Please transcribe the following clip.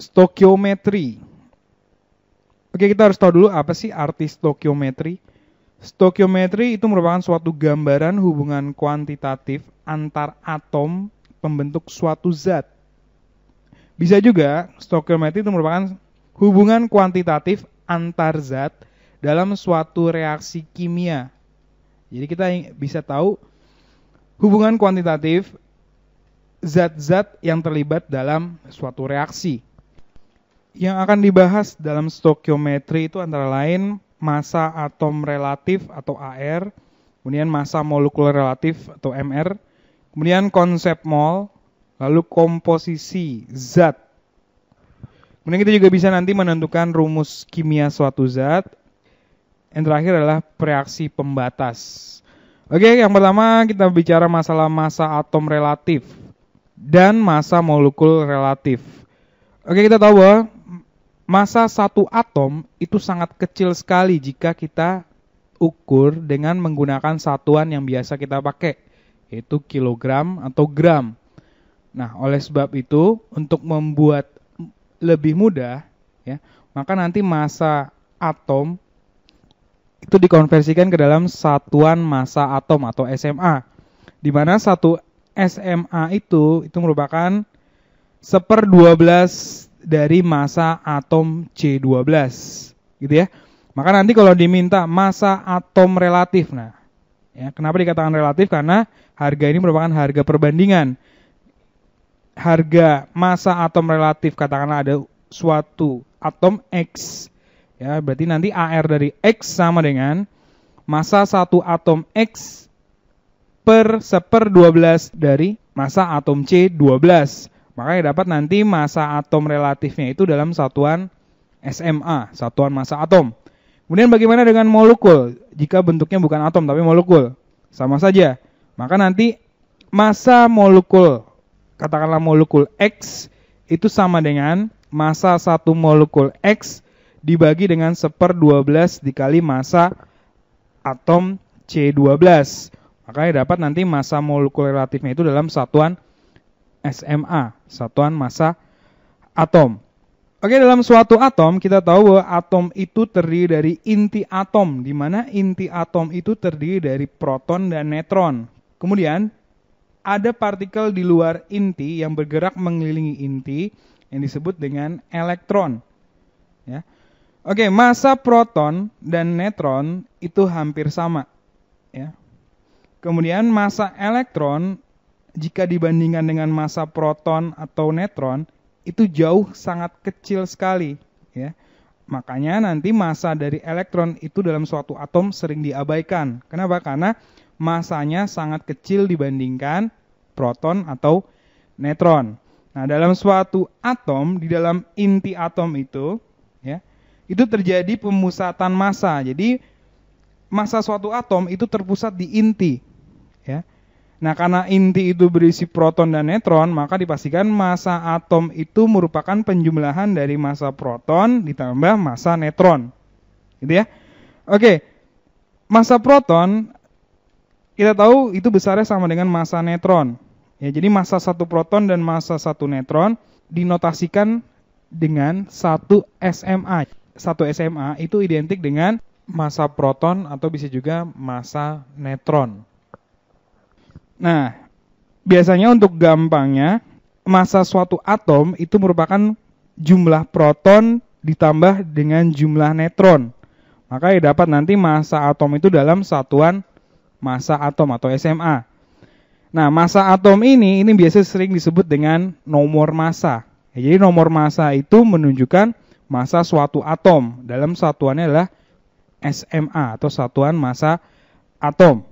Stokiometri. Oke, kita harus tahu dulu apa sih arti stokiometri. Stokiometri itu merupakan suatu gambaran hubungan kuantitatif antar atom pembentuk suatu zat. Bisa juga stokiometri itu merupakan hubungan kuantitatif antar zat dalam suatu reaksi kimia. Jadi kita bisa tahu hubungan kuantitatif zat-zat yang terlibat dalam suatu reaksi. Yang akan dibahas dalam stokiometri itu antara lain massa atom relatif atau AR, kemudian massa molekuler relatif atau MR, kemudian konsep mol, lalu komposisi zat. Kemudian kita juga bisa nanti menentukan rumus kimia suatu zat. Yang terakhir adalah reaksi pembatas. Oke, yang pertama kita bicara masalah massa atom relatif dan massa molekul relatif. Oke, kita tahu bahwa massa satu atom itu sangat kecil sekali jika kita ukur dengan menggunakan satuan yang biasa kita pakai, yaitu kilogram atau gram. Nah, oleh sebab itu, untuk membuat lebih mudah, ya, maka nanti massa atom itu dikonversikan ke dalam satuan massa atom atau SMA, di mana satu SMA itu merupakan 1/12 dari massa atom C12, gitu ya. Maka nanti kalau diminta massa atom relatif, nah, ya, kenapa dikatakan relatif? Karena harga ini merupakan harga perbandingan. Harga massa atom relatif, katakanlah ada suatu atom X, ya, berarti nanti AR dari X sama dengan massa satu atom X per 1/12 dari massa atom C12. Makanya dapat nanti massa atom relatifnya itu dalam satuan SMA, satuan massa atom. Kemudian bagaimana dengan molekul? Jika bentuknya bukan atom tapi molekul, sama saja. Maka nanti massa molekul, katakanlah molekul X, itu sama dengan massa satu molekul X dibagi dengan 1/12 dikali massa atom C12. Makanya dapat nanti massa molekul relatifnya itu dalam satuan SMA, satuan massa atom. Oke, dalam suatu atom kita tahu bahwa atom itu terdiri dari inti atom, di mana inti atom itu terdiri dari proton dan neutron. Kemudian ada partikel di luar inti yang bergerak mengelilingi inti yang disebut dengan elektron. Ya. Oke, massa proton dan neutron itu hampir sama. Ya. Kemudian massa elektron jika dibandingkan dengan massa proton atau neutron itu jauh sangat kecil sekali, ya. Makanya nanti massa dari elektron itu dalam suatu atom sering diabaikan. Kenapa? Karena massanya sangat kecil dibandingkan proton atau neutron. Nah, dalam suatu atom, di dalam inti atom itu, ya, itu terjadi pemusatan massa. Jadi massa suatu atom itu terpusat di inti, ya. Nah, karena inti itu berisi proton dan neutron, maka dipastikan massa atom itu merupakan penjumlahan dari massa proton ditambah massa neutron. Gitu ya. Oke. Massa proton kita tahu itu besarnya sama dengan massa neutron. Ya, jadi massa satu proton dan massa satu neutron dinotasikan dengan 1 SMA. 1 SMA itu identik dengan massa proton atau bisa juga massa neutron. Nah, biasanya untuk gampangnya, massa suatu atom itu merupakan jumlah proton ditambah dengan jumlah neutron. Maka dapat nanti massa atom itu dalam satuan massa atom atau SMA. Nah, massa atom ini biasa sering disebut dengan nomor massa. Ya, jadi nomor massa itu menunjukkan massa suatu atom. Dalam satuannya adalah SMA atau satuan massa atom.